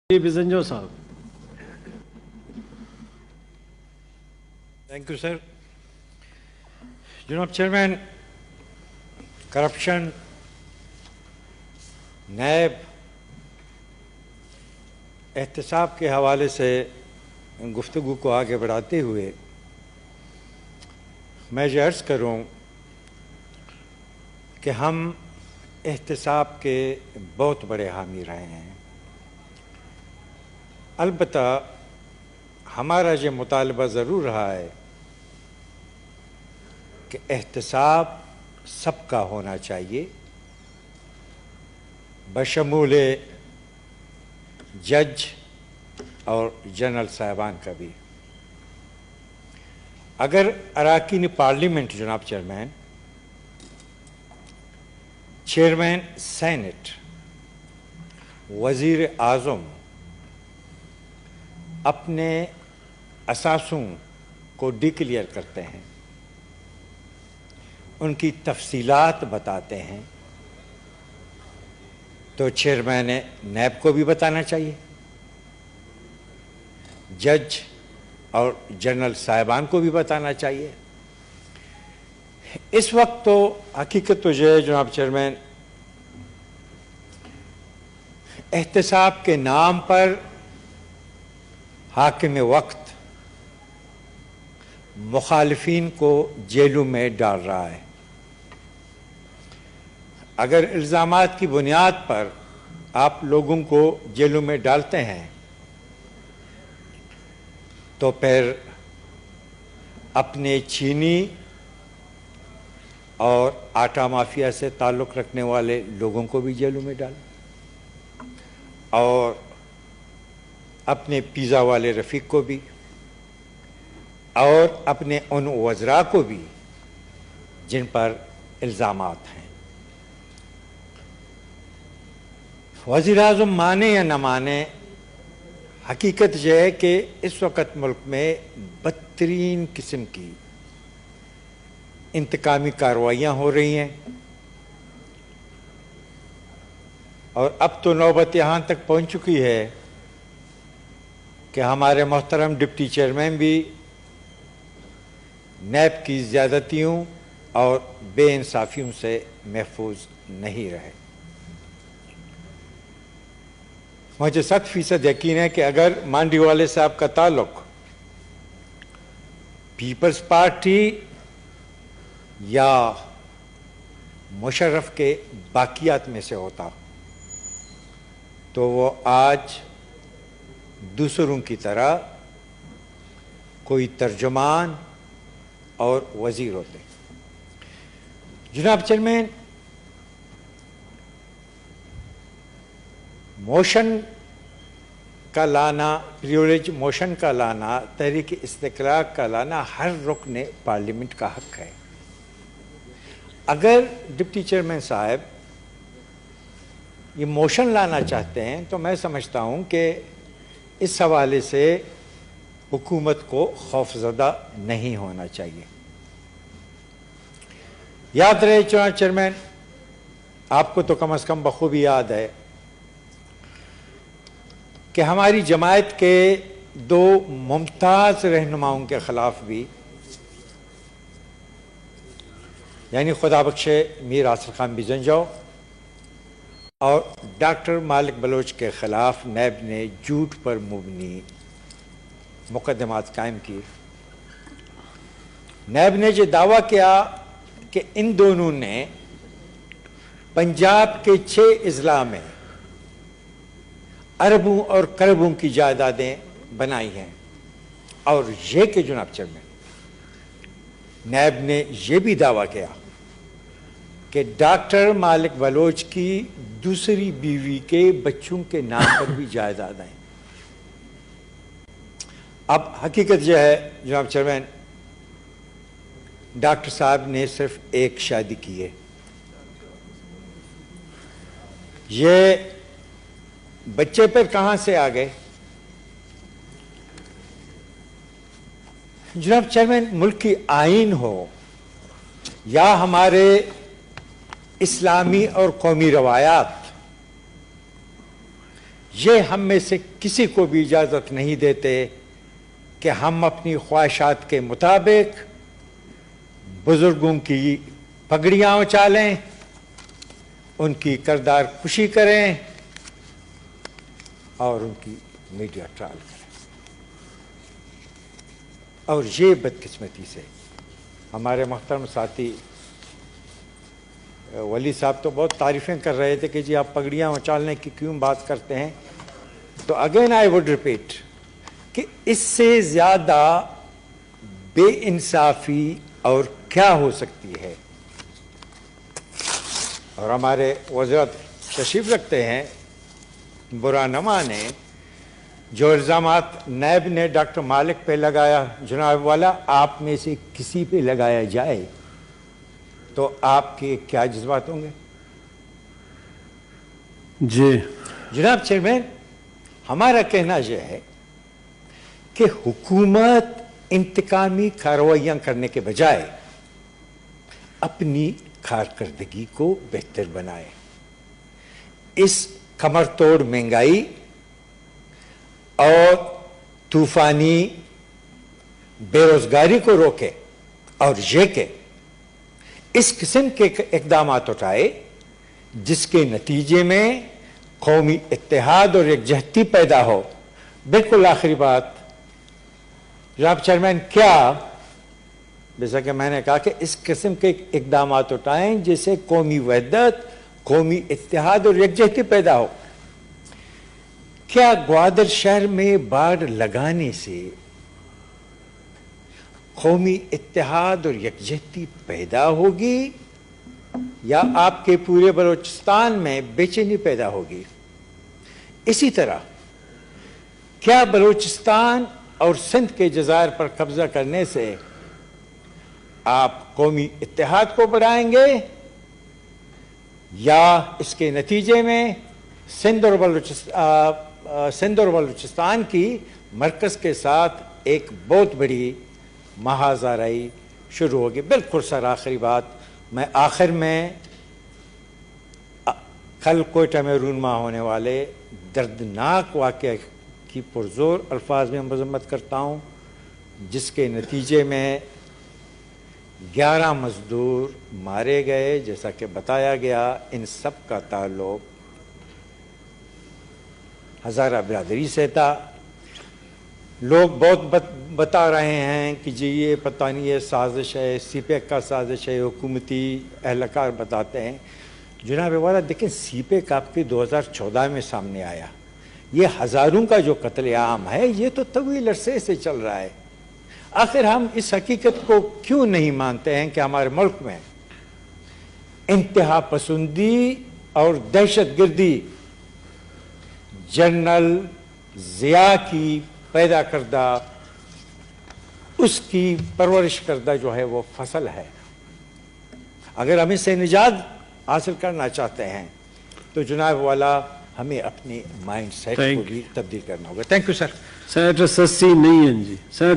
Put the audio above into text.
बिजंजो साहब। Thank you sir. जनाब chairman, corruption, नैब, एहतसाब के हवाले से गुफ्तगू को आगे बढ़ाते हुए मैं ये अर्ज़ करूँ कि हम एहतसाब के बहुत बड़े हामी रहे हैं। अलबत्ता हमारा ये मुतालबा ज़रूर रहा है कि एहतसाब सबका होना चाहिए, बशमूल जज और जनरल साहिबान का भी। अगर अरकान पार्लियामेंट जनाब चेयरमैन, चेयरमैन सेनेट, वज़ीर आज़म अपने असासों को डिक्लेयर करते हैं, उनकी तफसीलात बताते हैं, तो चेयरमैन नैब को भी बताना चाहिए, जज और जनरल साहिबान को भी बताना चाहिए। इस वक्त तो हकीकत तो ये है जनाब चेयरमैन, एहतसाब के नाम पर हाकिम वक्त मुखालिफिन को जेलों में डाल रहा है। अगर इल्ज़ामात की बुनियाद पर आप लोगों को जेलों में डालते हैं तो फिर अपने चीनी और आटा माफिया से ताल्लुक़ रखने वाले लोगों को भी जेलों में डालें और अपने पिज़्ज़ा वाले रफ़ीक को भी और अपने उन वज़रा को भी जिन पर इल्ज़ामात हैं। वज़ीर आज़म माने या न माने, हकीकत यह है कि इस वक्त मुल्क में बदतरीन किस्म की इंतकामी कार्रवाइयाँ हो रही हैं और अब तो नौबत यहाँ तक पहुँच चुकी है कि हमारे मोहतरम डिप्टी चेयरमैन भी नैब की ज़्यादतियों और बेइंसाफ़ियों से महफूज नहीं रहे। मुझे 100% यकीन है कि अगर मांडीवाले साहब का ताल्लुक़ पीपल्स पार्टी या मुशर्रफ के बाकियात में से होता तो वो आज दूसरों की तरह कोई तर्जुमान और वज़ीर होते। जनाब चेयरमैन, मोशन का लाना, प्रिविलेज मोशन का लाना, तहरीक इस्तिक़लाल का लाना हर रुकन पार्लियामेंट का हक है। अगर डिप्टी चेयरमैन साहब ये मोशन लाना चाहते हैं तो मैं समझता हूँ कि इस हवाले से हुकूमत को खौफज़दा नहीं होना चाहिए। याद रहे जनाब चेयरमैन, आपको तो कम से कम बखूबी याद है कि हमारी जमायत के दो मुमताज़ रहनुमाओं के ख़िलाफ़ भी, यानी खुदा बख्शे मीर आसिर खान बिजंजो और डॉक्टर मालिक बलोच के ख़िलाफ़ नैब ने झूठ पर मुबनी मुकदमात कायम की। नैब ने ये दावा किया कि इन दोनों ने पंजाब के 6 अजला में अरबों और करबों की जायदादें बनाई हैं और ये कि जनाब चेयरमैन, नैब ने यह भी दावा किया कि डॉक्टर मालिक बलोच की दूसरी बीवी के बच्चों के नाम पर भी जायदाद हैं। अब हकीकत यह है जनाब चेयरमैन, डॉक्टर साहब ने सिर्फ एक शादी की है। ये बच्चे पर कहां से आ गए? जनाब चेयरमैन, मुल्क की आईन हो या हमारे इस्लामी और कौमी रवायात یہ ہم میں سے کسی کو بھی اجازت نہیں دیتے کہ ہم اپنی خواہشات کے مطابق بزرگوں کی پگڑیاں اچالیں، ان کی کردار کشی کریں اور ان کی میڈیا ٹرال کریں. اور یہ بدقسمتی سے ہمارے محترم ساتھی ولی صاحب تو بہت تعریفیں کر رہے تھے کہ جی آپ پگڑیاں اچالنے کی کیوں بات کرتے ہیں. تو اگین آئی وڈ ریپیٹ کہ اس سے زیادہ بے انصافی اور کیا ہو سکتی ہے. اور ہمارے وزارت تشریف رکھتے ہیں، برا نہ مانیں، جو الزامات نیب نے ڈاکٹر مالک پہ لگایا، جناب والا آپ میں سے کسی پہ لگایا جائے تو آپ کے کیا جذبات ہوں گے؟ جی جناب چیئرمین، ہمارا کہنا یہ ہے کہ حکومت انتقامی کارروائیاں کرنے کے بجائے اپنی کارکردگی کو بہتر بنائے، اس کمر توڑ مہنگائی اور طوفانی بے روزگاری کو روکے، اور یہ کہ اس قسم کے اقدامات اٹھائے جس کے نتیجے میں قومی اتحاد اور یکجہتی پیدا ہو. بالکل آخری بات جناب چیئرمین، کیا جیسا کہ میں نے کہا کہ اس قسم کے اقدامات اٹھائیں جس سے قومی وحدت، قومی اتحاد اور یکجہتی پیدا ہو. کیا گوادر شہر میں باڑ لگانے سے قومی اتحاد اور یکجہتی پیدا ہوگی یا آپ کے پورے بلوچستان میں بے چینی پیدا ہوگی؟ اسی طرح کیا بلوچستان اور سندھ کے جزائر پر قبضہ کرنے سے آپ قومی اتحاد کو بڑھائیں گے یا اس کے نتیجے میں سندھ اور بلوچستان کی مرکز کے ساتھ ایک بہت بڑی مہازارائی شروع ہوگی؟ بالکل سر، آخری بات، میں آخر میں کل کوئٹہ میں رونما ہونے والے دردناک واقعہ کی پرزور الفاظ میں مذمت کرتا ہوں، جس کے نتیجے میں 11 مزدور مارے گئے. جیسا کہ بتایا گیا ان سب کا تعلق ہزارہ برادری سے تھا. لوگ بہت بتا رہے ہیں کہ جی یہ پتہ نہیں یہ سازش ہے، سی پیک کا سازش ہے، حکومتی اہلکار بتاتے ہیں. جناب والا دیکھیں، سی پیک آپ کے 2014 میں سامنے آیا. یہ ہزاروں کا جو قتل عام ہے یہ تو طویل عرصے سے چل رہا ہے. آخر ہم اس حقیقت کو کیوں نہیں مانتے ہیں کہ ہمارے ملک میں انتہا پسندی اور دہشت گردی جنرل ضیاء کی پیدا کردہ، اس کی پرورش کردہ جو ہے وہ فصل ہے. اگر ہم اس سے نجات حاصل کرنا چاہتے ہیں تو جناب والا ہمیں اپنی مائنڈ سیٹ کو بھی تبدیل کرنا ہوگا. Thank you sir. سینیٹر سسی نہیں ہیں جی.